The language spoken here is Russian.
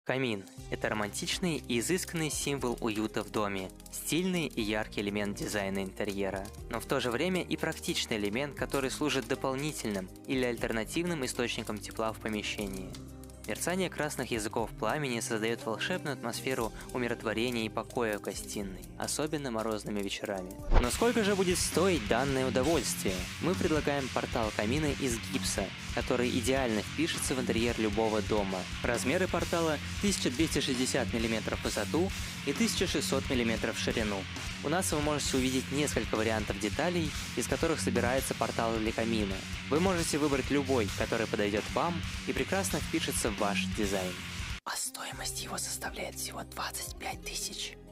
Камин – это романтичный и изысканный символ уюта в доме, стильный и яркий элемент дизайна интерьера, но в то же время и практичный элемент, который служит дополнительным или альтернативным источником тепла в помещении. Мерцание красных языков пламени создает волшебную атмосферу умиротворения и покоя в гостиной, особенно морозными вечерами. Но сколько же будет стоить данное удовольствие? Мы предлагаем портал камина из гипса, который идеально впишется в интерьер любого дома. Размеры портала 1260 мм в высоту и 1600 мм в ширину. У нас вы можете увидеть несколько вариантов деталей, из которых собирается портал для камина. Вы можете выбрать любой, который подойдет вам и прекрасно впишется в ваш дизайн. А стоимость его составляет всего 25 000.